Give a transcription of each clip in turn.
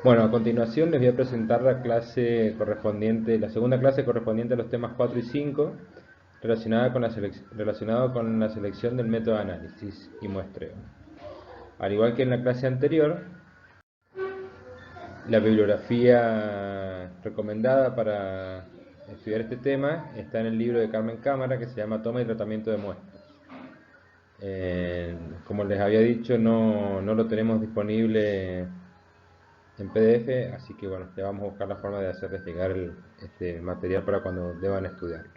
Bueno, a continuación les voy a presentar la clase correspondiente, la segunda clase correspondiente a los temas 4 y 5, relacionado con la selección del método de análisis y muestreo. Al igual que en la clase anterior, la bibliografía recomendada para estudiar este tema está en el libro de Carmen Cámara, que se llama Toma y tratamiento de muestras. Como les había dicho, no lo tenemos disponible en PDF, así que bueno, ya vamos a buscar la forma de hacerles llegar este material para cuando deban estudiarlo.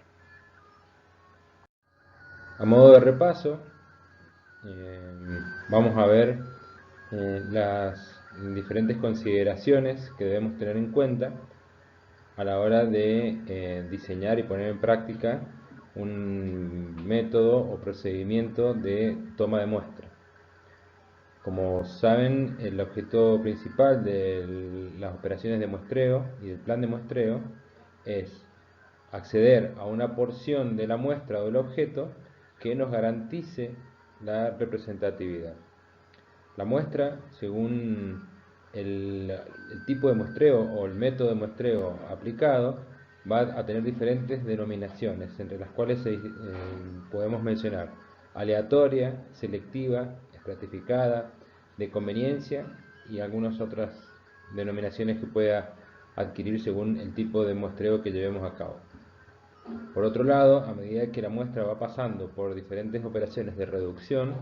A modo de repaso, vamos a ver las diferentes consideraciones que debemos tener en cuenta a la hora de diseñar y poner en práctica un método o procedimiento de toma de muestra. Como saben, el objeto principal de las operaciones de muestreo y del plan de muestreo es acceder a una porción de la muestra o del objeto que nos garantice la representatividad. La muestra, según el tipo de muestreo o el método de muestreo aplicado, va a tener diferentes denominaciones, entre las cuales podemos mencionar aleatoria, selectiva, estratificada, de conveniencia y algunas otras denominaciones que pueda adquirir según el tipo de muestreo que llevemos a cabo. Por otro lado, a medida que la muestra va pasando por diferentes operaciones de reducción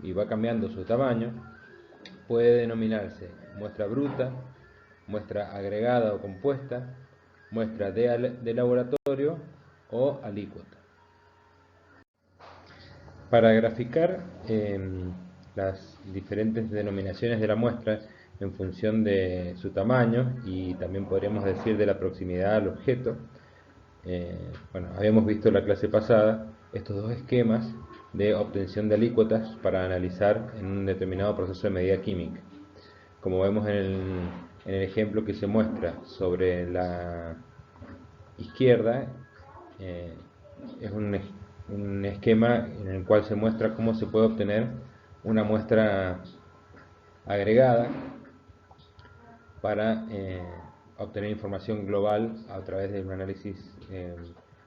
y va cambiando su tamaño, puede denominarse muestra bruta, muestra agregada o compuesta, muestra de laboratorio o alícuota. Para graficar las diferentes denominaciones de la muestra en función de su tamaño y también podríamos decir de la proximidad al objeto, bueno, habíamos visto en la clase pasada estos dos esquemas de obtención de alícuotas para analizar en un determinado proceso de medida química. Como vemos en el ejemplo que se muestra sobre la izquierda, es un esquema en el cual se muestra cómo se puede obtener una muestra agregada para obtener información global a través de un análisis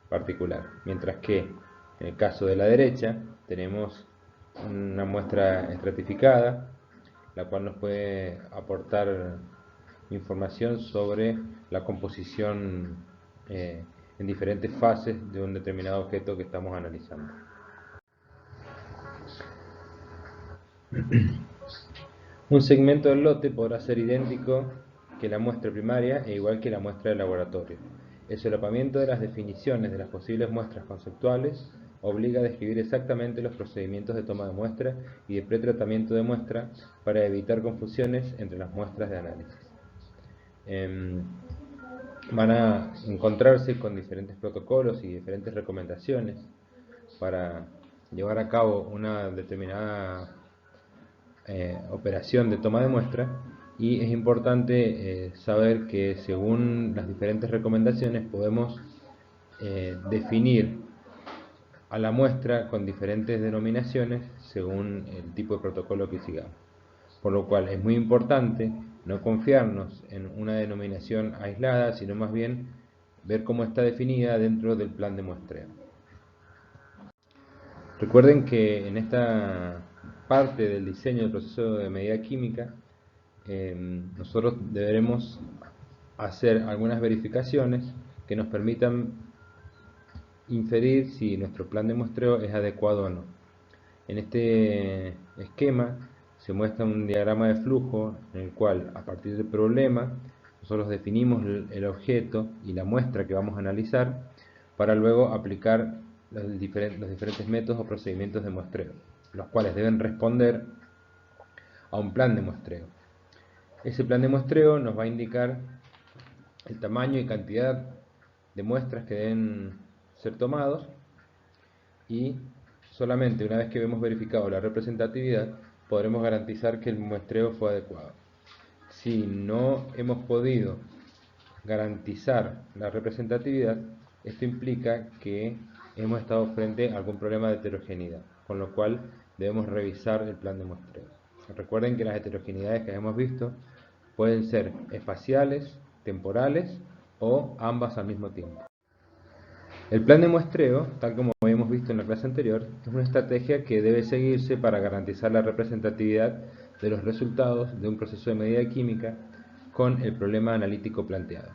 particular. Mientras que en el caso de la derecha tenemos una muestra estratificada, la cual nos puede aportar información sobre la composición en diferentes fases de un determinado objeto que estamos analizando. Un segmento del lote podrá ser idéntico que la muestra primaria e igual que la muestra de laboratorio. El solapamiento de las definiciones de las posibles muestras conceptuales obliga a describir exactamente los procedimientos de toma de muestra y de pretratamiento de muestra para evitar confusiones entre las muestras de análisis. Van a encontrarse con diferentes protocolos y diferentes recomendaciones para llevar a cabo una determinada operación de toma de muestra, y es importante saber que según las diferentes recomendaciones podemos definir a la muestra con diferentes denominaciones según el tipo de protocolo que sigamos. Por lo cual es muy importante no confiarnos en una denominación aislada, sino más bien ver cómo está definida dentro del plan de muestreo. Recuerden que en esta parte del diseño del proceso de medida química, nosotros deberemos hacer algunas verificaciones que nos permitan inferir si nuestro plan de muestreo es adecuado o no. En este esquema se muestra un diagrama de flujo en el cual, a partir del problema, nosotros definimos el objeto y la muestra que vamos a analizar para luego aplicar los diferentes métodos o procedimientos de muestreo, los cuales deben responder a un plan de muestreo. Ese plan de muestreo nos va a indicar el tamaño y cantidad de muestras que deben ser tomados, y solamente una vez que hemos verificado la representatividad podremos garantizar que el muestreo fue adecuado. Si no hemos podido garantizar la representatividad, esto implica que hemos estado frente a algún problema de heterogeneidad, con lo cual debemos revisar el plan de muestreo. Recuerden que las heterogeneidades que hemos visto Pueden ser espaciales, temporales o ambas al mismo tiempo. El plan de muestreo, tal como habíamos visto en la clase anterior, es una estrategia que debe seguirse para garantizar la representatividad de los resultados de un proceso de medida química con el problema analítico planteado.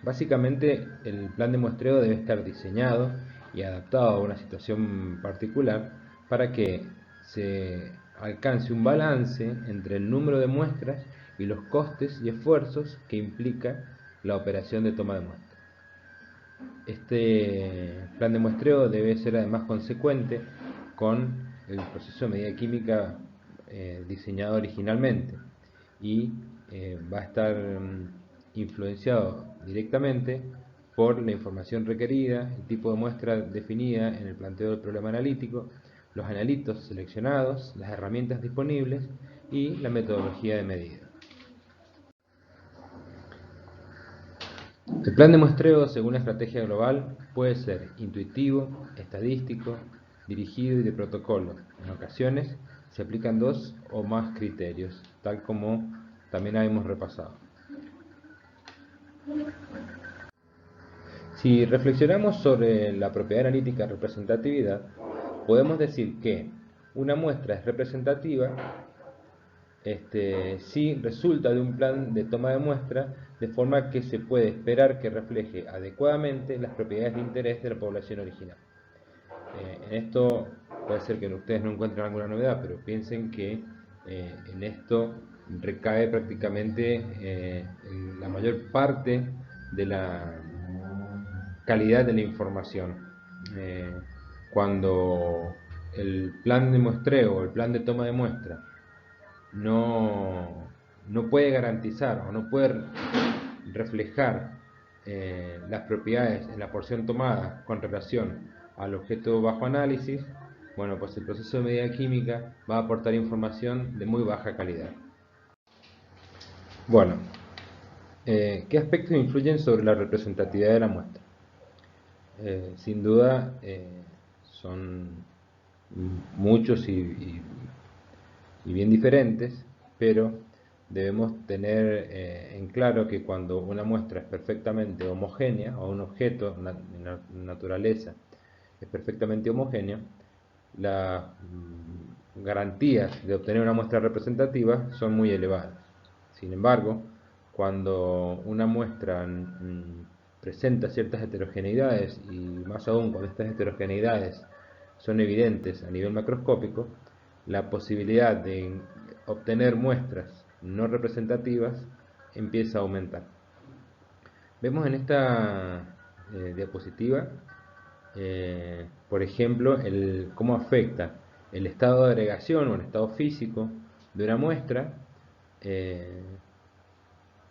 Básicamente, el plan de muestreo debe estar diseñado y adaptado a una situación particular para que se alcance un balance entre el número de muestras y los costes y esfuerzos que implica la operación de toma de muestras. Este plan de muestreo debe ser además consecuente con el proceso de medida química diseñado originalmente y va a estar influenciado directamente por la información requerida, el tipo de muestra definida en el planteo del problema analítico, los analitos seleccionados, las herramientas disponibles y la metodología de medida. El plan de muestreo, según la estrategia global, puede ser intuitivo, estadístico, dirigido y de protocolo. En ocasiones se aplican 2 o más criterios, tal como también hemos repasado. Si reflexionamos sobre la propiedad analítica representatividad, podemos decir que una muestra es representativa si resulta de un plan de toma de muestra, de forma que se puede esperar que refleje adecuadamente las propiedades de interés de la población original. En esto puede ser que ustedes no encuentren alguna novedad, pero piensen que en esto recae prácticamente la mayor parte de la calidad de la información. Cuando el plan de muestreo o el plan de toma de muestra no puede garantizar o no puede reflejar las propiedades en la porción tomada con relación al objeto bajo análisis, bueno, pues el proceso de medida química va a aportar información de muy baja calidad. Bueno, ¿qué aspectos influyen sobre la representatividad de la muestra? Sin duda son muchos y bien diferentes, pero debemos tener en claro que cuando una muestra es perfectamente homogénea, o un objeto en naturaleza es perfectamente homogéneo, las garantías de obtener una muestra representativa son muy elevadas. Sin embargo, cuando una muestra presenta ciertas heterogeneidades, y más aún cuando estas heterogeneidades son evidentes a nivel macroscópico, la posibilidad de obtener muestras no representativas empieza a aumentar. Vemos en esta diapositiva, por ejemplo, cómo afecta el estado de agregación o el estado físico de una muestra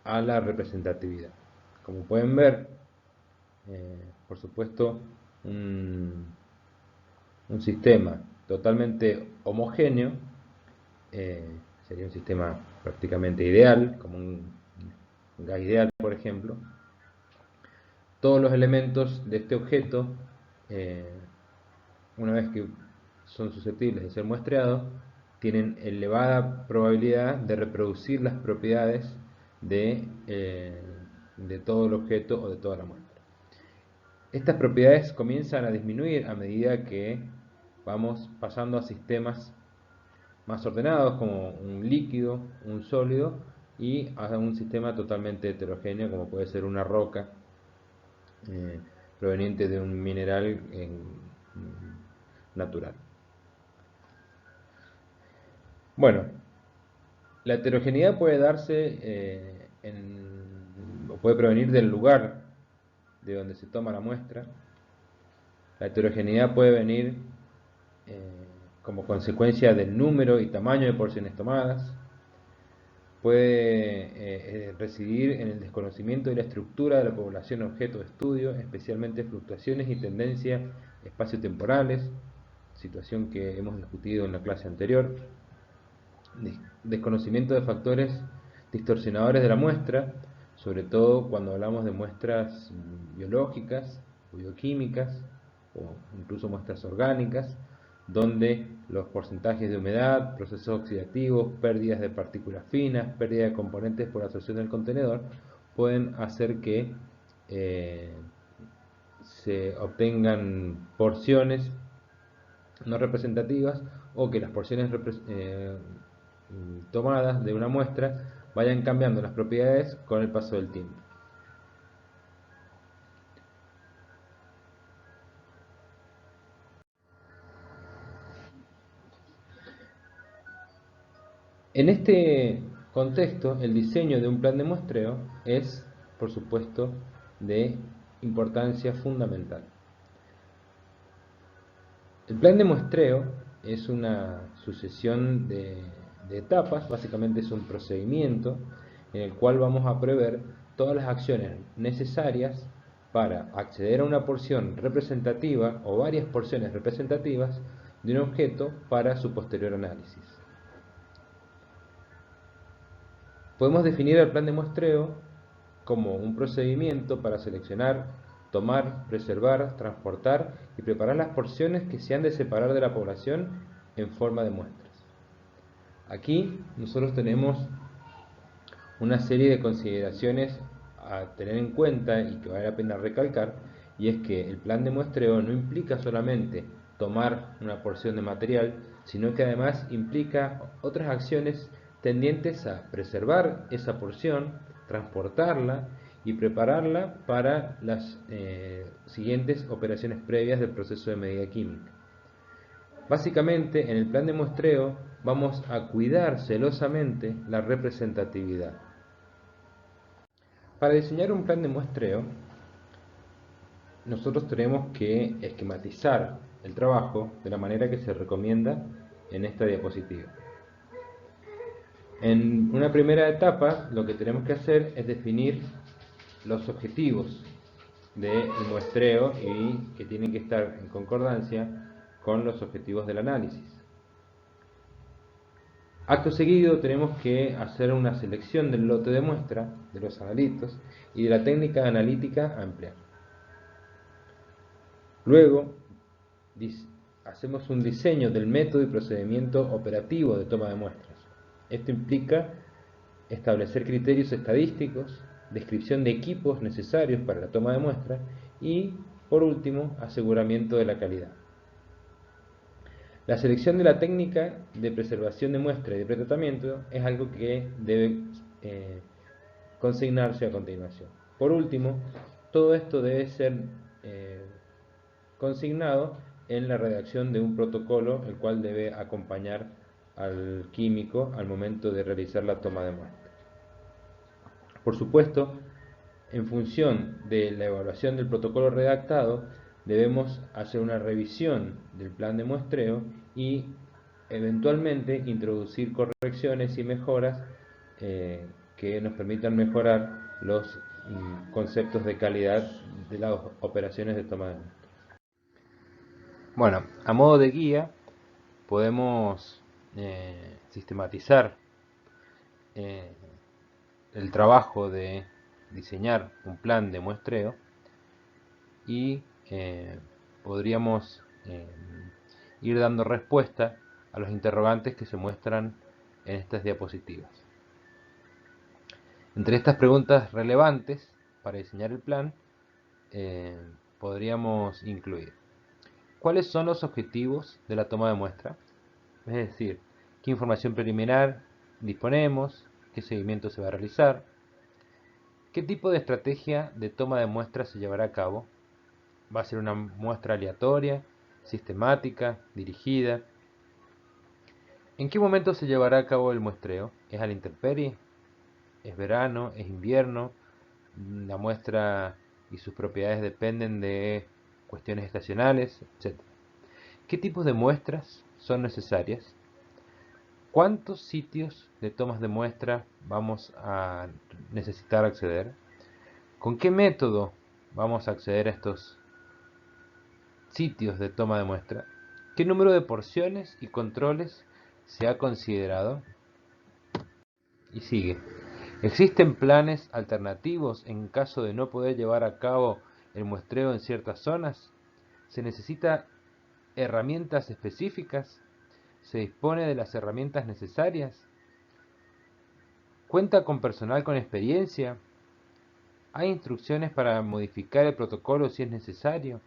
a la representatividad. Como pueden ver, por supuesto, un sistema totalmente homogéneo sería un sistema prácticamente ideal, como un gas ideal, por ejemplo. Todos los elementos de este objeto, una vez que son susceptibles de ser muestreados, tienen elevada probabilidad de reproducir las propiedades de todo el objeto o de toda la muestra. Estas propiedades comienzan a disminuir a medida que vamos pasando a sistemas más ordenados, como un líquido, un sólido, y a un sistema totalmente heterogéneo, como puede ser una roca proveniente de un mineral natural. Bueno, la heterogeneidad puede darse o puede provenir del lugar de donde se toma la muestra. La heterogeneidad puede venir como consecuencia del número y tamaño de porciones tomadas. Puede residir en el desconocimiento de la estructura de la población objeto de estudio, especialmente fluctuaciones y tendencias espaciotemporales, situación que hemos discutido en la clase anterior. Desconocimiento de factores distorsionadores de la muestra, sobre todo cuando hablamos de muestras biológicas o bioquímicas, o incluso muestras orgánicas, donde los porcentajes de humedad, procesos oxidativos, pérdidas de partículas finas, pérdida de componentes por absorción del contenedor, pueden hacer que se obtengan porciones no representativas o que las porciones tomadas de una muestra vayan cambiando las propiedades con el paso del tiempo. En este contexto, el diseño de un plan de muestreo es, por supuesto, de importancia fundamental. El plan de muestreo es una sucesión de etapas, básicamente es un procedimiento en el cual vamos a prever todas las acciones necesarias para acceder a una porción representativa o varias porciones representativas de un objeto para su posterior análisis. Podemos definir el plan de muestreo como un procedimiento para seleccionar, tomar, preservar, transportar y preparar las porciones que se han de separar de la población en forma de muestras. Aquí nosotros tenemos una serie de consideraciones a tener en cuenta y que vale la pena recalcar, y es que el plan de muestreo no implica solamente tomar una porción de material, sino que además implica otras acciones tendientes a preservar esa porción, transportarla y prepararla para las siguientes operaciones previas del proceso de medida química. Básicamente, en el plan de muestreo vamos a cuidar celosamente la representatividad. Para diseñar un plan de muestreo, nosotros tenemos que esquematizar el trabajo de la manera que se recomienda en esta diapositiva. En una primera etapa, lo que tenemos que hacer es definir los objetivos del muestreo y que tienen que estar en concordancia con los objetivos del análisis. Acto seguido tenemos que hacer una selección del lote de muestra, de los analitos y de la técnica analítica a emplear. Luego hacemos un diseño del método y procedimiento operativo de toma de muestras. Esto implica establecer criterios estadísticos, descripción de equipos necesarios para la toma de muestras y, por último, aseguramiento de la calidad. La selección de la técnica de preservación de muestra y de pretratamiento es algo que debe consignarse a continuación. Por último, todo esto debe ser consignado en la redacción de un protocolo, el cual debe acompañar al químico al momento de realizar la toma de muestra. Por supuesto, en función de la evaluación del protocolo redactado, debemos hacer una revisión del plan de muestreo y eventualmente introducir correcciones y mejoras que nos permitan mejorar los conceptos de calidad de las operaciones de toma de muestra. Bueno, a modo de guía podemos sistematizar el trabajo de diseñar un plan de muestreo y podríamos ir dando respuesta a los interrogantes que se muestran en estas diapositivas. Entre estas preguntas relevantes para diseñar el plan podríamos incluir: ¿cuáles son los objetivos de la toma de muestra? Es decir, ¿qué información preliminar disponemos? ¿Qué seguimiento se va a realizar? ¿Qué tipo de estrategia de toma de muestra se llevará a cabo? ¿Va a ser una muestra aleatoria, sistemática, dirigida? ¿En qué momento se llevará a cabo el muestreo? ¿Es a la intemperie? ¿Es verano? ¿Es invierno? ¿La muestra y sus propiedades dependen de cuestiones estacionales, etcétera? ¿Qué tipos de muestras son necesarias? ¿Cuántos sitios de tomas de muestra vamos a necesitar acceder? ¿Con qué método vamos a acceder a estos sitios de toma de muestra? ¿Qué número de porciones y controles se ha considerado? Y sigue. ¿Existen planes alternativos en caso de no poder llevar a cabo el muestreo en ciertas zonas? ¿Se necesita herramientas específicas? ¿Se dispone de las herramientas necesarias? ¿Cuenta con personal con experiencia? ¿Hay instrucciones para modificar el protocolo si es necesario?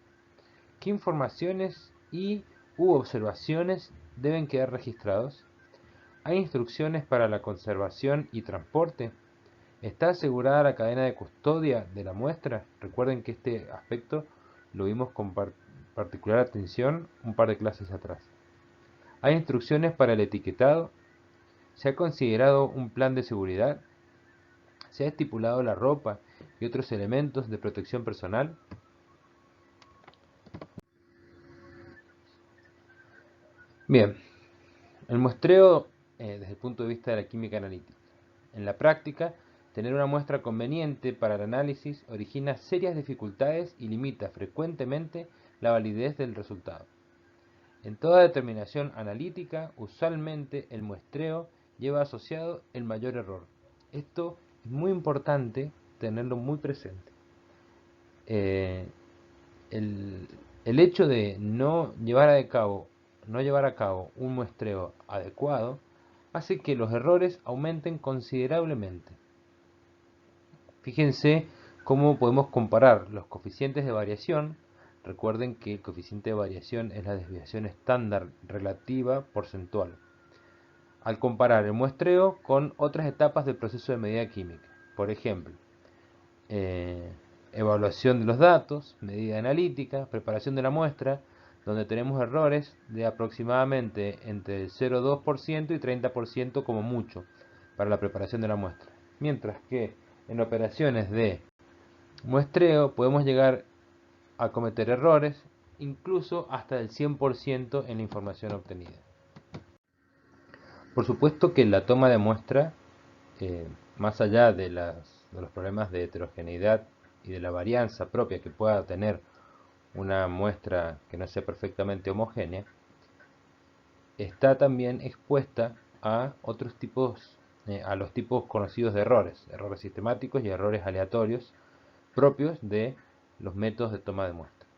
¿Qué informaciones u observaciones deben quedar registrados? ¿Hay instrucciones para la conservación y transporte? ¿Está asegurada la cadena de custodia de la muestra? Recuerden que este aspecto lo vimos con particular atención un par de clases atrás. ¿Hay instrucciones para el etiquetado? ¿Se ha considerado un plan de seguridad? ¿Se ha estipulado la ropa y otros elementos de protección personal? Bien, el muestreo desde el punto de vista de la química analítica. En la práctica, tener una muestra conveniente para el análisis origina serias dificultades y limita frecuentemente la validez del resultado. En toda determinación analítica, usualmente el muestreo lleva asociado el mayor error. Esto es muy importante tenerlo muy presente. El hecho de no llevar a cabo un muestreo adecuado hace que los errores aumenten considerablemente. Fíjense cómo podemos comparar los coeficientes de variación. Recuerden que el coeficiente de variación es la desviación estándar relativa porcentual. Al comparar el muestreo con otras etapas del proceso de medida química. Por ejemplo, evaluación de los datos, medida analítica, preparación de la muestra, donde tenemos errores de aproximadamente entre el 0,2% y 30% como mucho para la preparación de la muestra. Mientras que en operaciones de muestreo podemos llegar a cometer errores incluso hasta el 100% en la información obtenida. Por supuesto que la toma de muestra, más allá de los problemas de heterogeneidad y de la varianza propia que pueda tener una muestra que no sea perfectamente homogénea, está también expuesta a otros tipos, a los tipos conocidos de errores sistemáticos y errores aleatorios propios de los métodos de toma de muestra.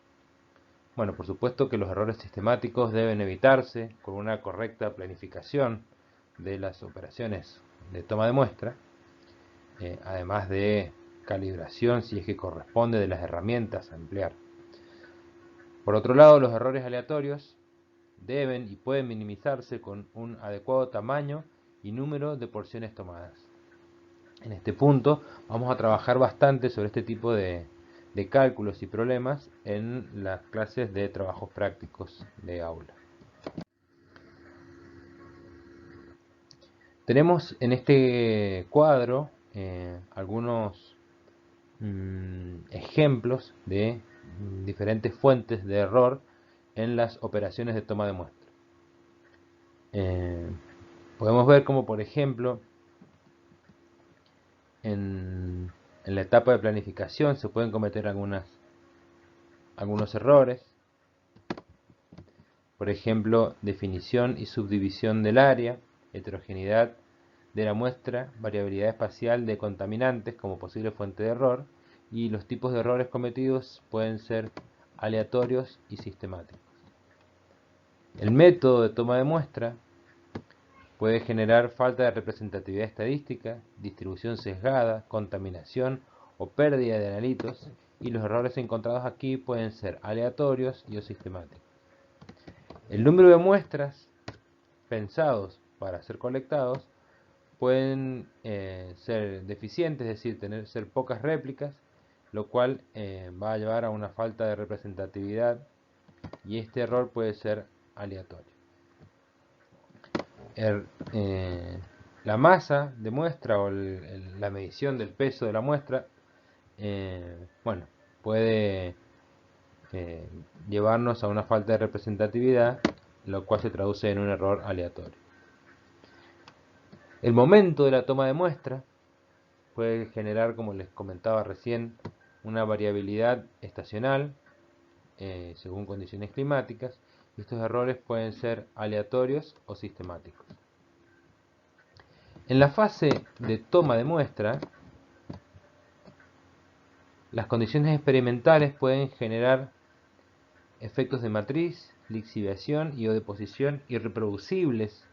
Bueno, por supuesto que los errores sistemáticos deben evitarse con una correcta planificación de las operaciones de toma de muestra, además de calibración si es que corresponde de las herramientas a emplear. Por otro lado, los errores aleatorios deben y pueden minimizarse con un adecuado tamaño y número de porciones tomadas. En este punto vamos a trabajar bastante sobre este tipo de cálculos y problemas en las clases de trabajos prácticos de aula. Tenemos en este cuadro algunos ejemplos de diferentes fuentes de error en las operaciones de toma de muestra. Podemos ver como, por ejemplo, en la etapa de planificación se pueden cometer algunos errores. Por ejemplo, definición y subdivisión del área, heterogeneidad de la muestra, variabilidad espacial de contaminantes como posible fuente de error, y los tipos de errores cometidos pueden ser aleatorios y sistemáticos. El método de toma de muestra puede generar falta de representatividad estadística, distribución sesgada, contaminación o pérdida de analitos, y los errores encontrados aquí pueden ser aleatorios y o sistemáticos. El número de muestras pensados para ser colectados pueden ser deficientes, es decir, ser pocas réplicas, lo cual va a llevar a una falta de representatividad, y este error puede ser aleatorio. La masa de muestra o la medición del peso de la muestra, bueno, puede llevarnos a una falta de representatividad, lo cual se traduce en un error aleatorio. El momento de la toma de muestra puede generar, como les comentaba recién, una variabilidad estacional según condiciones climáticas, y estos errores pueden ser aleatorios o sistemáticos. En la fase de toma de muestra, las condiciones experimentales pueden generar efectos de matriz lixiviación y o deposición irreproducibles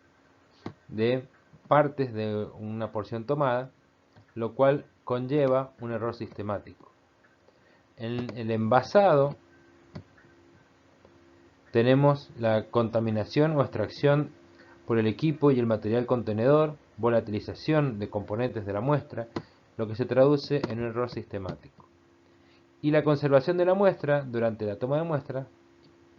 de partes de una porción tomada, lo cual conlleva un error sistemático. En el envasado tenemos la contaminación o extracción por el equipo y el material contenedor, volatilización de componentes de la muestra, lo que se traduce en un error sistemático. Y la conservación de la muestra durante la toma de muestra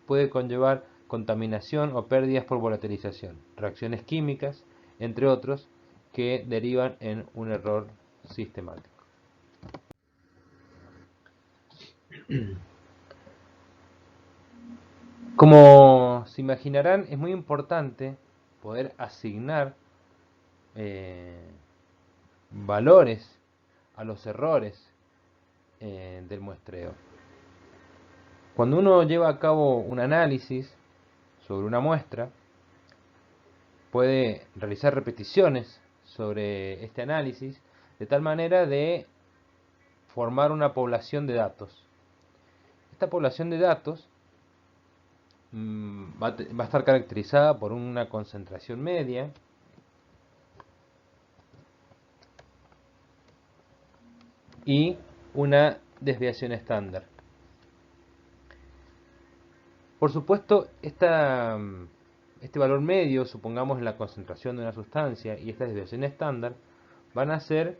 puede conllevar contaminación o pérdidas por volatilización, reacciones químicas, entre otros, que derivan en un error sistemático. Como se imaginarán, es muy importante poder asignar valores a los errores del muestreo. Cuando uno lleva a cabo un análisis sobre una muestra, puede realizar repeticiones sobre este análisis de tal manera de formar una población de datos. Esta población de datos va a estar caracterizada por una concentración media y una desviación estándar. Por supuesto, este valor medio, supongamos la concentración de una sustancia, y esta desviación estándar van a ser,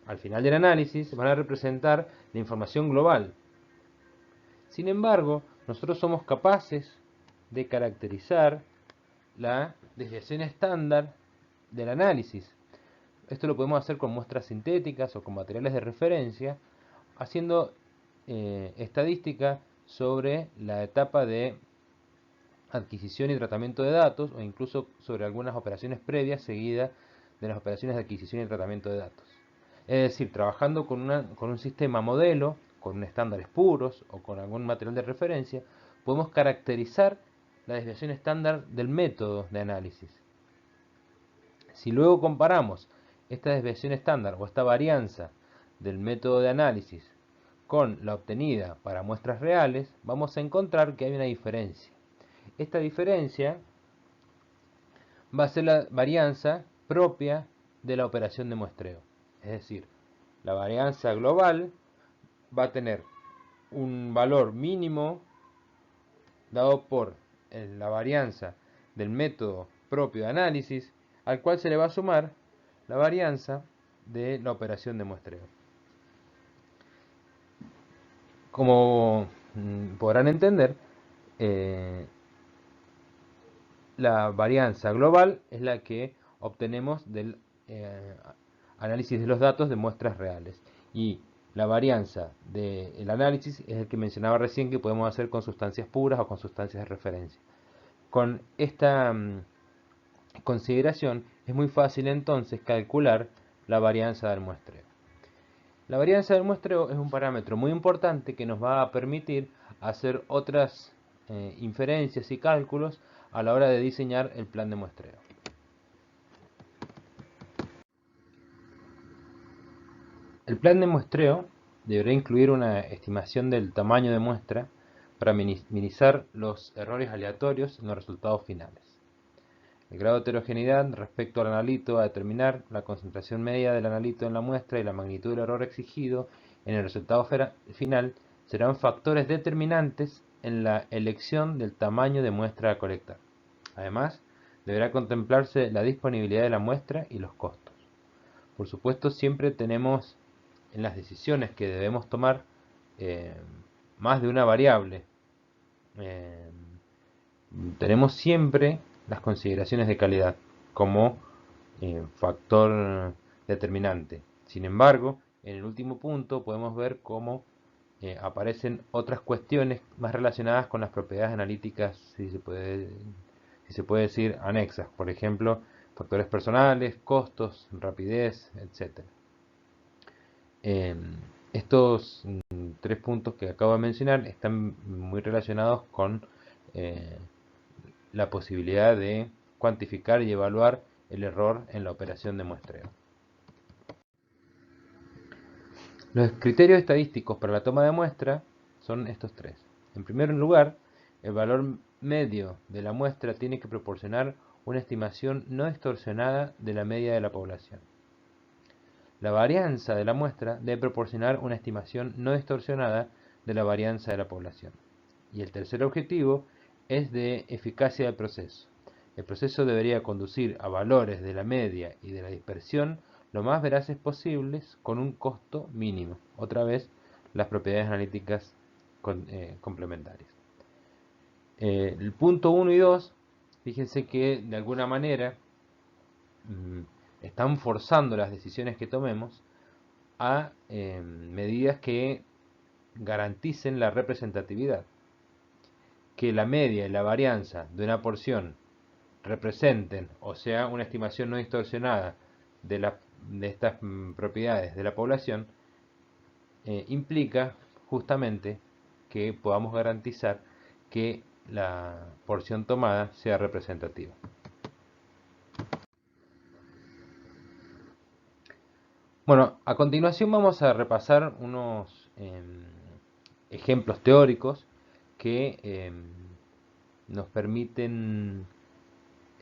al final del análisis, van a representar la información global. Sin embargo, nosotros somos capaces de caracterizar la desviación estándar del análisis. Esto lo podemos hacer con muestras sintéticas o con materiales de referencia, haciendo estadística sobre la etapa de adquisición y tratamiento de datos, o incluso sobre algunas operaciones previas seguidas de las operaciones de adquisición y tratamiento de datos. Es decir, trabajando con un sistema modelo, con estándares puros o con algún material de referencia, podemos caracterizar la desviación estándar del método de análisis. Si luego comparamos esta desviación estándar o esta varianza del método de análisis con la obtenida para muestras reales, vamos a encontrar que hay una diferencia. Esta diferencia va a ser la varianza propia de la operación de muestreo. Es decir, la varianza global va a tener un valor mínimo dado por la varianza del método propio de análisis, al cual se le va a sumar la varianza de la operación de muestreo. Como podrán entender, la varianza global es la que obtenemos del análisis de los datos de muestras reales, y la varianza del análisis es el que mencionaba recién, que podemos hacer con sustancias puras o con sustancias de referencia. Con esta consideración es muy fácil entonces calcular la varianza del muestreo. La varianza del muestreo es un parámetro muy importante que nos va a permitir hacer otras inferencias y cálculos a la hora de diseñar el plan de muestreo. El plan de muestreo deberá incluir una estimación del tamaño de muestra para minimizar los errores aleatorios en los resultados finales. El grado de heterogeneidad respecto al analito va a determinar la concentración media del analito en la muestra, y la magnitud del error exigido en el resultado final serán factores determinantes en la elección del tamaño de muestra a colectar. Además, deberá contemplarse la disponibilidad de la muestra y los costos. Por supuesto, siempre tenemos en las decisiones que debemos tomar más de una variable. Tenemos siempre las consideraciones de calidad como factor determinante. Sin embargo, en el último punto podemos ver cómo aparecen otras cuestiones más relacionadas con las propiedades analíticas, si se puede decir, anexas. Por ejemplo, factores personales, costos, rapidez, etc. Estos tres puntos que acabo de mencionar están muy relacionados con la posibilidad de cuantificar y evaluar el error en la operación de muestreo. Los criterios estadísticos para la toma de muestra son estos tres. En primer lugar, El valor medio de la muestra tiene que proporcionar una estimación no distorsionada de la media de la población. La varianza de la muestra debe proporcionar una estimación no distorsionada de la varianza de la población. Y el tercer objetivo es de eficacia del proceso. El proceso debería conducir a valores de la media y de la dispersión lo más veraces posibles con un costo mínimo. Otra vez, las propiedades analíticas complementarias. El punto 1 y 2, fíjense que de alguna manera están forzando las decisiones que tomemos a medidas que garanticen la representatividad. Que la media y la varianza de una porción representen, o sea, una estimación no distorsionada de estas propiedades de la población, implica justamente que podamos garantizar que la porción tomada sea representativa. Bueno, a continuación vamos a repasar unos ejemplos teóricos que nos permiten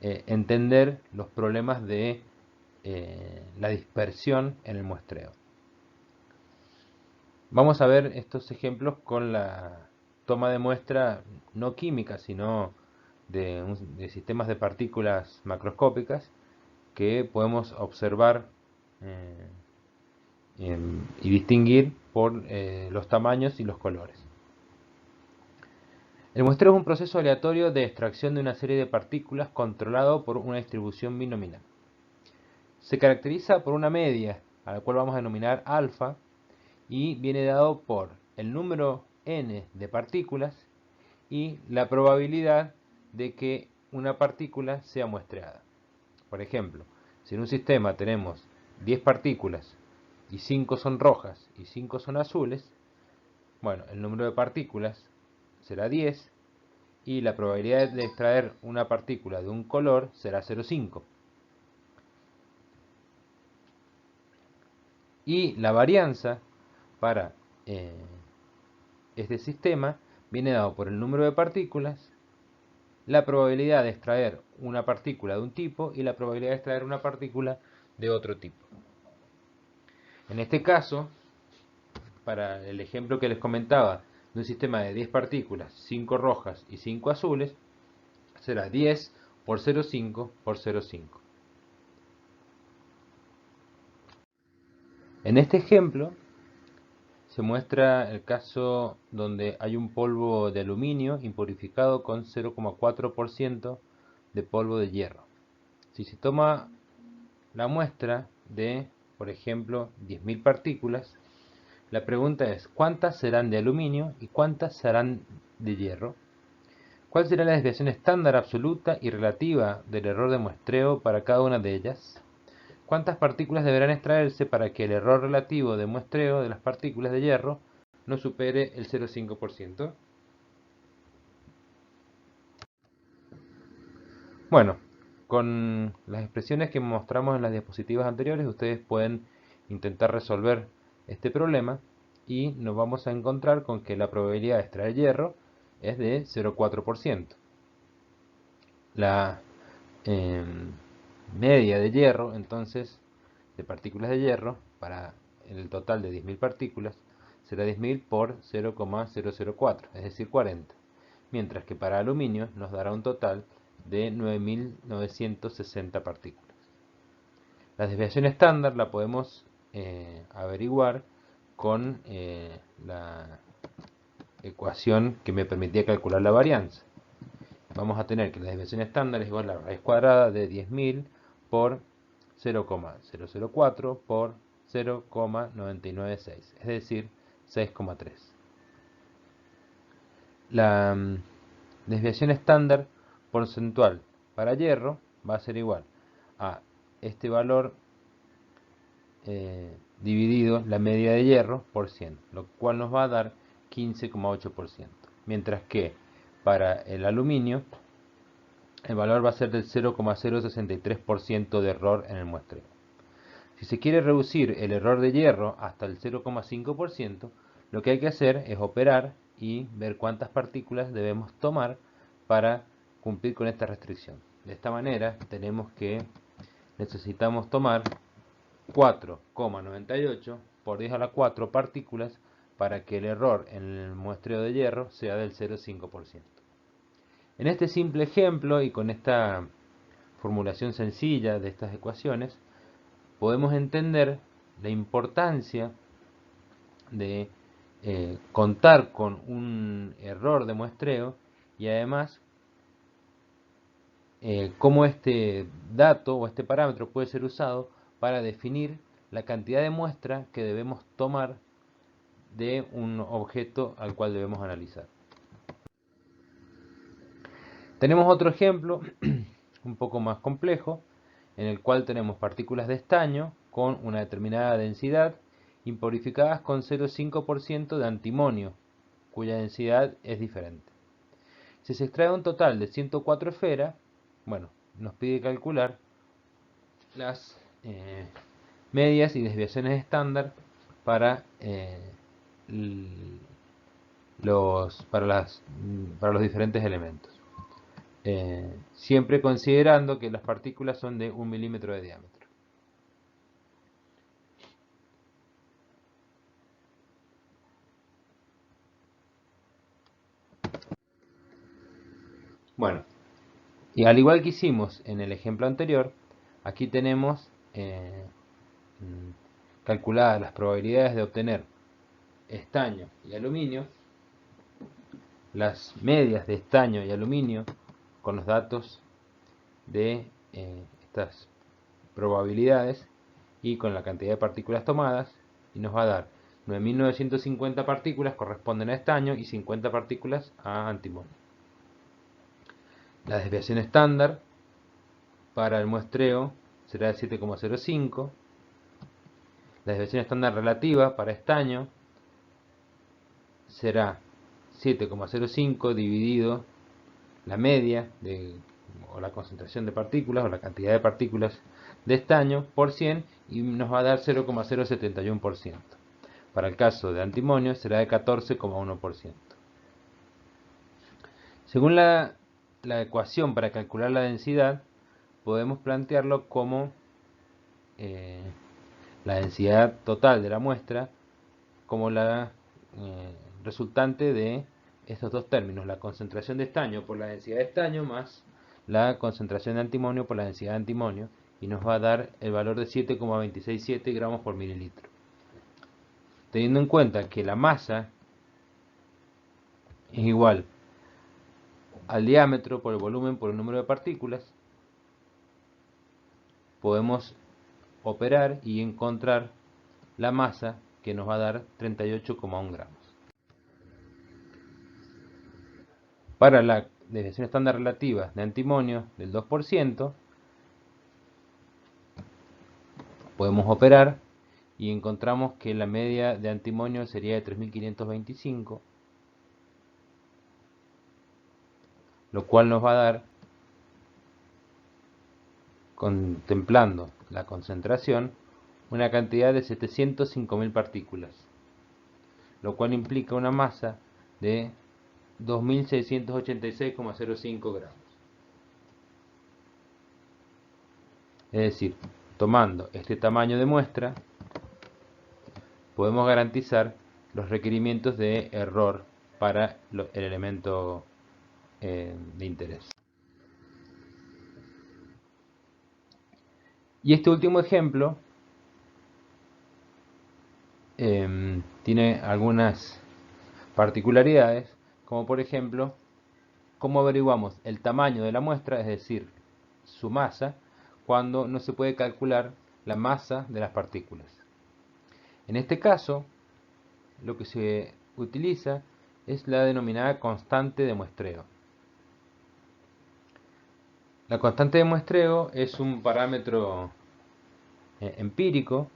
entender los problemas de la dispersión en el muestreo. Vamos a ver estos ejemplos con la toma de muestra no química, sino de sistemas de partículas macroscópicas que podemos observar y distinguir por los tamaños y los colores. El muestreo es un proceso aleatorio de extracción de una serie de partículas controlado por una distribución binominal. Se caracteriza por una media, a la cual vamos a denominar alfa, y viene dado por el número n de partículas y la probabilidad de que una partícula sea muestreada. Por ejemplo, si en un sistema tenemos 10 partículas y 5 son rojas y 5 son azules, bueno, el número de partículas será 10 y la probabilidad de extraer una partícula de un color será 0,5. Y la varianza para este sistema viene dado por el número de partículas, la probabilidad de extraer una partícula de un tipo y la probabilidad de extraer una partícula de otro tipo. En este caso, para el ejemplo que les comentaba, de un sistema de 10 partículas, 5 rojas y 5 azules, será 10 por 0,5 por 0,5. En este ejemplo se muestra el caso donde hay un polvo de aluminio impurificado con 0,4% de polvo de hierro. Si se toma la muestra de, por ejemplo, 10.000 partículas, la pregunta es ¿cuántas serán de aluminio y cuántas serán de hierro? ¿Cuál será la desviación estándar absoluta y relativa del error de muestreo para cada una de ellas? ¿Cuántas partículas deberán extraerse para que el error relativo de muestreo de las partículas de hierro no supere el 0,5%? Bueno, con las expresiones que mostramos en las diapositivas anteriores, ustedes pueden intentar resolver este problema y nos vamos a encontrar con que la probabilidad de extraer hierro es de 0,4%. La media de hierro, entonces, de partículas de hierro, para el total de 10.000 partículas, será 10.000 por 0,004, es decir, 40. Mientras que para aluminio nos dará un total de 9.960 partículas. La desviación estándar la podemos averiguar con la ecuación que me permitía calcular la varianza. Vamos a tener que la desviación estándar es igual a la raíz cuadrada de 10.000 por 0,004 por 0,996, es decir, 6,3. La desviación estándar porcentual para hierro va a ser igual a este valor dividido la media de hierro por 100, lo cual nos va a dar 15,8%. Mientras que para el aluminio el valor va a ser del 0,063% de error en el muestreo. Si se quiere reducir el error de hierro hasta el 0,5%, lo que hay que hacer es operar y ver cuántas partículas debemos tomar para cumplir con esta restricción. De esta manera necesitamos tomar 4,98 por 10 a la 4 partículas para que el error en el muestreo de hierro sea del 0,5%. En este simple ejemplo y con esta formulación sencilla de estas ecuaciones, podemos entender la importancia de contar con un error de muestreo y además cómo este dato o este parámetro puede ser usado para definir la cantidad de muestra que debemos tomar de un objeto al cual debemos analizar. Tenemos otro ejemplo un poco más complejo, en el cual tenemos partículas de estaño con una determinada densidad impurificadas con 0,5% de antimonio, cuya densidad es diferente. Si se extrae un total de 104 esferas, bueno, nos pide calcular las medias y desviaciones estándar para los diferentes elementos. Siempre considerando que las partículas son de 1 milímetro de diámetro. Bueno, y al igual que hicimos en el ejemplo anterior, aquí tenemos calculadas las probabilidades de obtener estaño y aluminio, las medias de estaño y aluminio con los datos de estas probabilidades y con la cantidad de partículas tomadas, y nos va a dar 9.950 partículas corresponden a estaño y 50 partículas a antimonio. La desviación estándar para el muestreo será de 7,05. La desviación estándar relativa para estaño será 7,05 dividido la media o la concentración de partículas o la cantidad de partículas de estaño por 100 y nos va a dar 0,071%. Para el caso de antimonio será de 14,1%. Según la ecuación para calcular la densidad, podemos plantearlo como la densidad total de la muestra como la resultante de estos dos términos, la concentración de estaño por la densidad de estaño más la concentración de antimonio por la densidad de antimonio, y nos va a dar el valor de 7,267 gramos por mililitro. Teniendo en cuenta que la masa es igual al diámetro por el volumen por el número de partículas, podemos operar y encontrar la masa que nos va a dar 38,1 gramos. Para la desviación estándar relativa de antimonio del 2%, podemos operar y encontramos que la media de antimonio sería de 3.525, lo cual nos va a dar, contemplando la concentración, una cantidad de 705.000 partículas, lo cual implica una masa de 2.686,05 gramos. Es decir, tomando este tamaño de muestra, podemos garantizar los requerimientos de error para el elemento de interés. Y este último ejemplo tiene algunas particularidades, como por ejemplo, cómo averiguamos el tamaño de la muestra, es decir, su masa, cuando no se puede calcular la masa de las partículas. En este caso, lo que se utiliza es la denominada constante de muestreo. La constante de muestreo es un parámetro empírico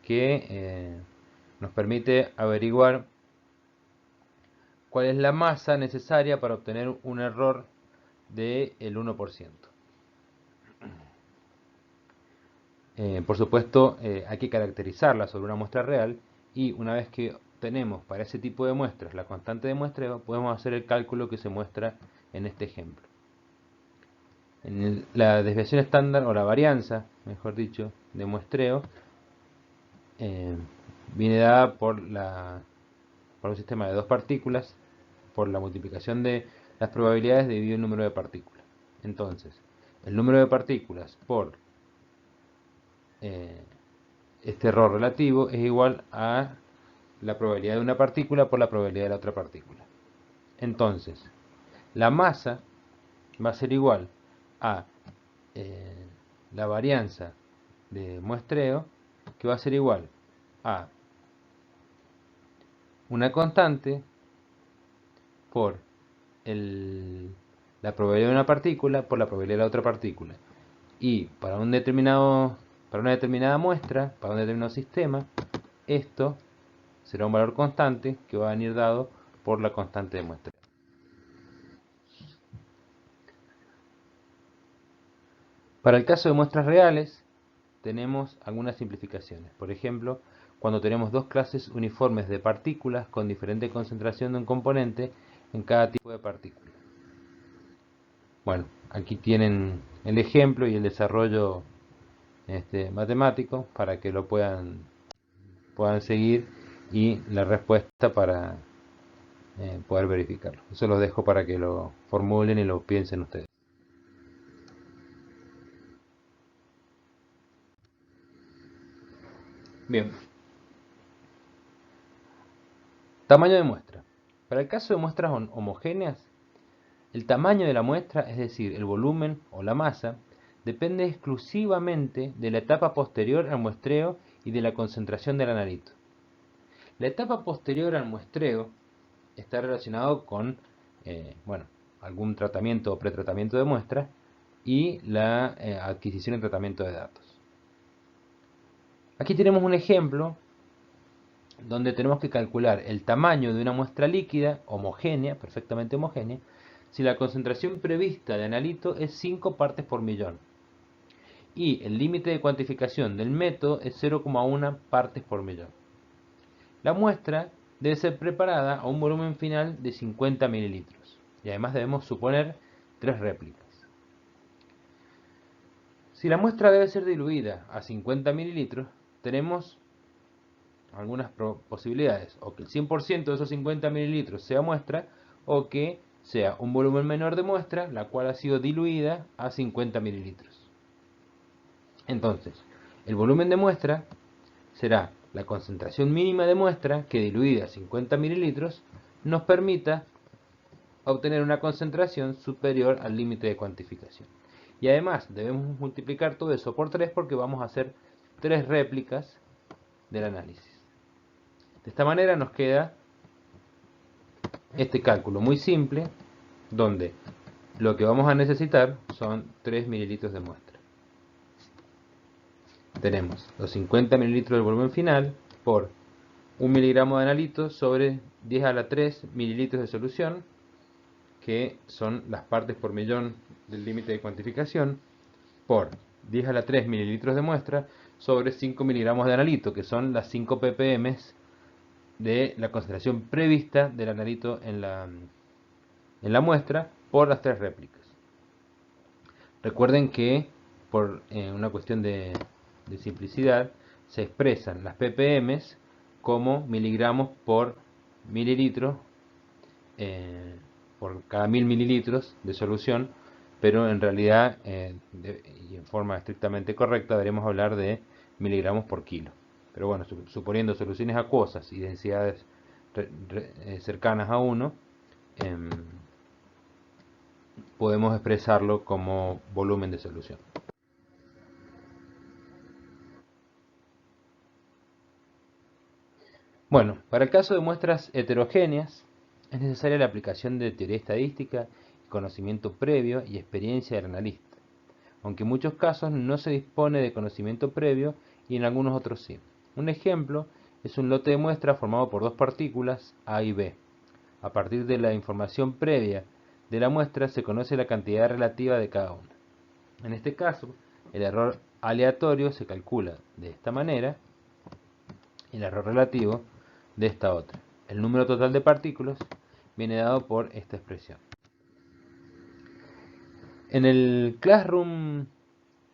que nos permite averiguar cuál es la masa necesaria para obtener un error del 1%. Por supuesto, hay que caracterizarla sobre una muestra real, y una vez que tenemos para ese tipo de muestras la constante de muestreo, podemos hacer el cálculo que se muestra en este ejemplo. La desviación estándar, o la varianza, mejor dicho, de muestreo, viene dada por un sistema de dos partículas, por la multiplicación de las probabilidades dividido el número de partículas. Entonces, el número de partículas por este error relativo es igual a la probabilidad de una partícula por la probabilidad de la otra partícula. Entonces, la masa va a ser igual a la varianza de muestreo, que va a ser igual a una constante por la probabilidad de una partícula por la probabilidad de la otra partícula. Y para una determinada muestra, para un determinado sistema, esto será un valor constante que va a venir dado por la constante de muestreo. Para el caso de muestras reales, tenemos algunas simplificaciones. Por ejemplo, cuando tenemos dos clases uniformes de partículas con diferente concentración de un componente en cada tipo de partícula. Bueno, aquí tienen el ejemplo y el desarrollo matemático para que lo puedan seguir, y la respuesta para poder verificarlo. Eso lo dejo para que lo formulen y lo piensen ustedes. Bien. Tamaño de muestra. Para el caso de muestras homogéneas, el tamaño de la muestra, es decir, el volumen o la masa, depende exclusivamente de la etapa posterior al muestreo y de la concentración del analito. La etapa posterior al muestreo está relacionado con algún tratamiento o pretratamiento de muestra y la adquisición y tratamiento de datos. Aquí tenemos un ejemplo donde tenemos que calcular el tamaño de una muestra líquida homogénea, perfectamente homogénea, si la concentración prevista de analito es 5 partes por millón y el límite de cuantificación del método es 0,1 partes por millón. La muestra debe ser preparada a un volumen final de 50 mililitros y además debemos suponer 3 réplicas. Si la muestra debe ser diluida a 50 mililitros, tenemos algunas posibilidades: o que el 100% de esos 50 mililitros sea muestra, o que sea un volumen menor de muestra, la cual ha sido diluida a 50 mililitros. Entonces, el volumen de muestra será la concentración mínima de muestra que, diluida a 50 mililitros, nos permita obtener una concentración superior al límite de cuantificación. Y además debemos multiplicar todo eso por 3 porque vamos a hacer 3 réplicas del análisis. De esta manera nos queda este cálculo muy simple, donde lo que vamos a necesitar son 3 mililitros de muestra. Tenemos los 50 mililitros del volumen final por 1 miligramo de analito sobre 10 a la 3 mililitros de solución, que son las partes por millón del límite de cuantificación, por 10 a la 3 mililitros de muestra sobre 5 miligramos de analito, que son las 5 ppm de la concentración prevista del analito en la muestra, por las 3 réplicas. Recuerden que por una cuestión de simplicidad se expresan las ppm como miligramos por mililitro por cada 1000 mililitros de solución, pero en realidad y en forma estrictamente correcta deberíamos hablar de miligramos por kilo. Pero bueno, suponiendo soluciones acuosas y densidades cercanas a 1, podemos expresarlo como volumen de solución. Bueno, para el caso de muestras heterogéneas es necesaria la aplicación de teoría estadística, conocimiento previo y experiencia del analista, aunque en muchos casos no se dispone de conocimiento previo y en algunos otros sí. Un ejemplo es un lote de muestra formado por dos partículas A y B. A partir de la información previa de la muestra se conoce la cantidad relativa de cada una. En este caso, el error aleatorio se calcula de esta manera, el error relativo de esta otra. El número total de partículas viene dado por esta expresión. En el Classroom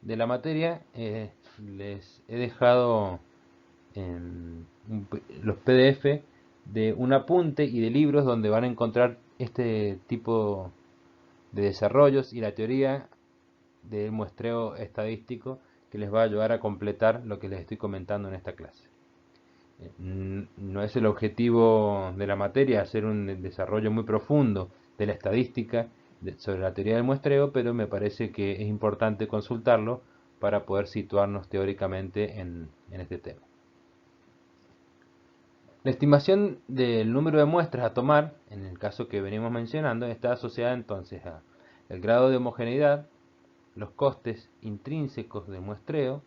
de la materia les he dejado los PDF de un apunte y de libros donde van a encontrar este tipo de desarrollos y la teoría del muestreo estadístico que les va a ayudar a completar lo que les estoy comentando en esta clase. No es el objetivo de la materia hacer un desarrollo muy profundo de la estadística sobre la teoría del muestreo, pero me parece que es importante consultarlo para poder situarnos teóricamente en este tema. La estimación del número de muestras a tomar, en el caso que venimos mencionando, está asociada entonces al grado de homogeneidad, los costes intrínsecos del muestreo,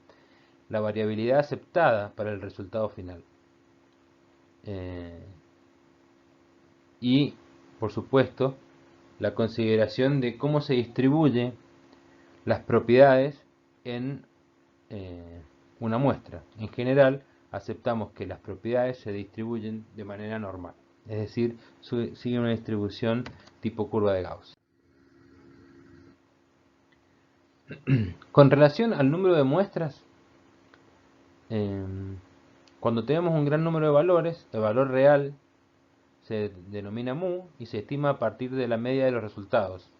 la variabilidad aceptada para el resultado final. Y, por supuesto, la consideración de cómo se distribuyen las propiedades en una muestra. En general, aceptamos que las propiedades se distribuyen de manera normal, es decir, siguen una distribución tipo curva de Gauss. Con relación al número de muestras, cuando tenemos un gran número de valores, el valor real se denomina mu y se estima a partir de la media de los resultados.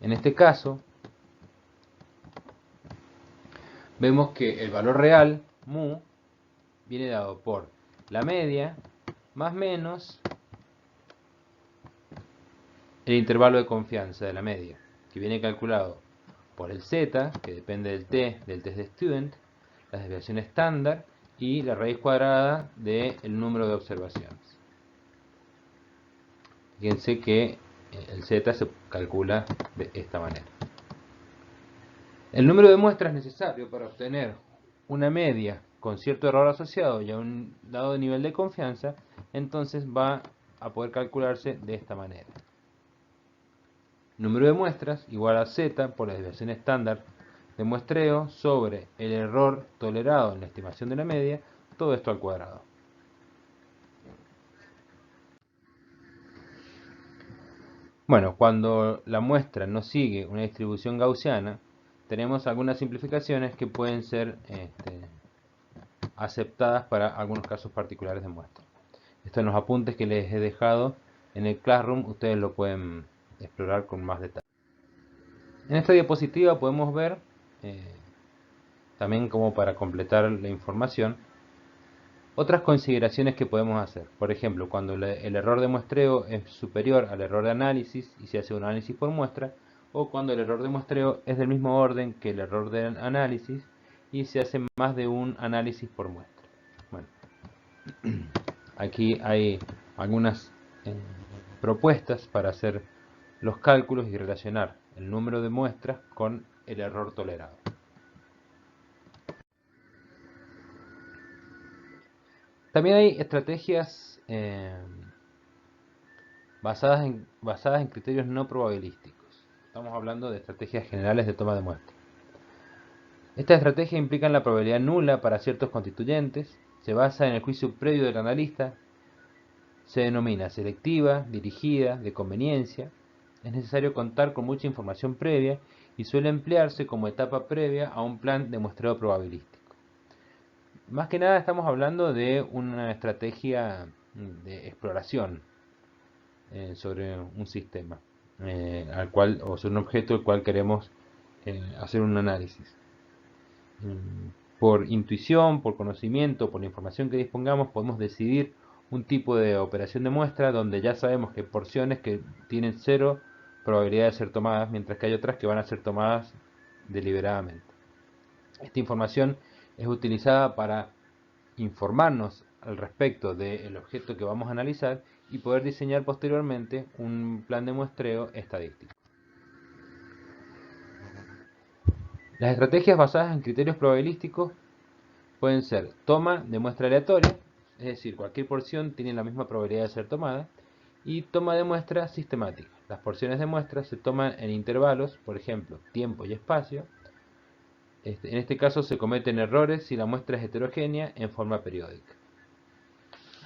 En este caso, vemos que el valor real, mu, viene dado por la media más menos el intervalo de confianza de la media, que viene calculado por el z, que depende del test de student, la desviación estándar y la raíz cuadrada del número de observaciones. Fíjense que el z se calcula de esta manera. El número de muestras necesario para obtener una media con cierto error asociado y a un dado nivel de confianza, entonces va a poder calcularse de esta manera. Número de muestras igual a z por la desviación estándar de muestreo sobre el error tolerado en la estimación de la media, todo esto al cuadrado. Bueno, cuando la muestra no sigue una distribución gaussiana, tenemos algunas simplificaciones que pueden ser aceptadas para algunos casos particulares de muestra. Estos son los apuntes que les he dejado en el Classroom, ustedes lo pueden explorar con más detalle. En esta diapositiva podemos ver, también como para completar la información, otras consideraciones que podemos hacer. Por ejemplo, cuando el error de muestreo es superior al error de análisis y se hace un análisis por muestra, o cuando el error de muestreo es del mismo orden que el error de análisis y se hace más de un análisis por muestra. Bueno, aquí hay algunas propuestas para hacer los cálculos y relacionar el número de muestras con el error tolerado. También hay estrategias basadas en criterios no probabilísticos. Estamos hablando de estrategias generales de toma de muestras. Esta estrategia implica la probabilidad nula para ciertos constituyentes, se basa en el juicio previo del analista, se denomina selectiva, dirigida, de conveniencia, es necesario contar con mucha información previa y suele emplearse como etapa previa a un plan de muestreo probabilístico. Más que nada estamos hablando de una estrategia de exploración sobre un sistema o sobre un objeto al cual queremos hacer un análisis. Por intuición, por conocimiento, por la información que dispongamos, podemos decidir un tipo de operación de muestra donde ya sabemos que hay porciones que tienen cero probabilidad de ser tomadas, mientras que hay otras que van a ser tomadas deliberadamente. Esta información es utilizada para informarnos al respecto del objeto que vamos a analizar y poder diseñar posteriormente un plan de muestreo estadístico. Las estrategias basadas en criterios probabilísticos pueden ser toma de muestra aleatoria, es decir, cualquier porción tiene la misma probabilidad de ser tomada, y toma de muestra sistemática. Las porciones de muestra se toman en intervalos, por ejemplo, tiempo y espacio. En este caso se cometen errores si la muestra es heterogénea en forma periódica.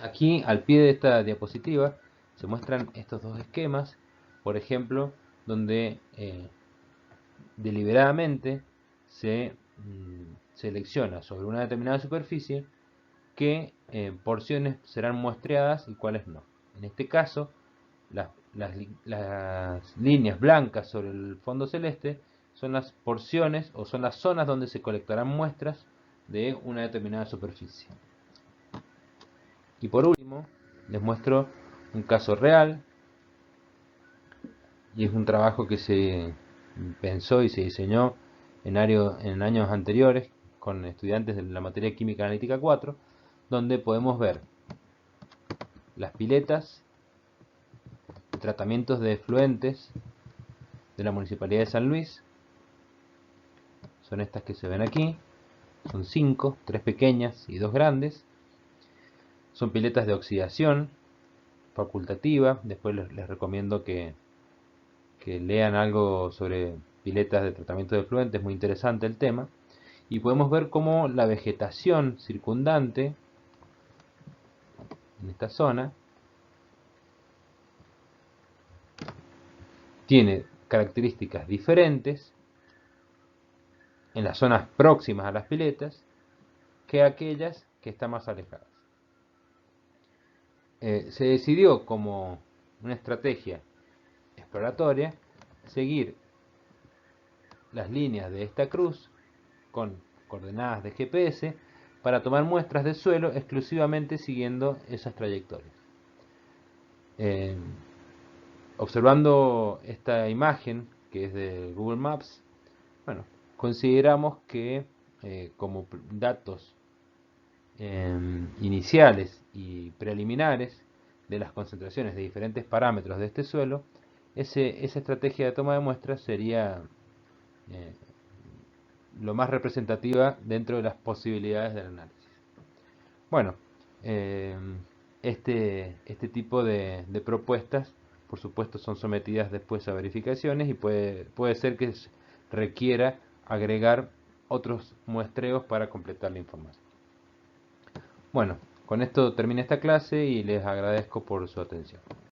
Aquí al pie de esta diapositiva se muestran estos dos esquemas, por ejemplo, donde deliberadamente se selecciona sobre una determinada superficie qué porciones serán muestreadas y cuáles no. En este caso, las líneas blancas sobre el fondo celeste son las porciones o son las zonas donde se colectarán muestras de una determinada superficie. Y por último, les muestro un caso real, y es un trabajo que se pensó y se diseñó en años anteriores con estudiantes de la materia Química Analítica 4, donde podemos ver las piletas de tratamientos de efluentes de la Municipalidad de San Luis. Son estas que se ven aquí, son 5, 3 pequeñas y 2 grandes. Son piletas de oxidación facultativa. Después les recomiendo que lean algo sobre piletas de tratamiento de efluentes, es muy interesante el tema. Y podemos ver cómo la vegetación circundante en esta zona tiene características diferentes en las zonas próximas a las piletas que aquellas que están más alejadas. Se decidió como una estrategia exploratoria seguir las líneas de esta cruz con coordenadas de GPS para tomar muestras de suelo exclusivamente siguiendo esas trayectorias. Observando esta imagen que es de Google Maps, bueno, consideramos que como datos iniciales y preliminares de las concentraciones de diferentes parámetros de este suelo, esa estrategia de toma de muestras sería eh, lo más representativa dentro de las posibilidades del análisis. Bueno, eh, este tipo de propuestas, por supuesto, son sometidas después a verificaciones y puede ser que requiera agregar otros muestreos para completar la información. Bueno, con esto termina esta clase y les agradezco por su atención.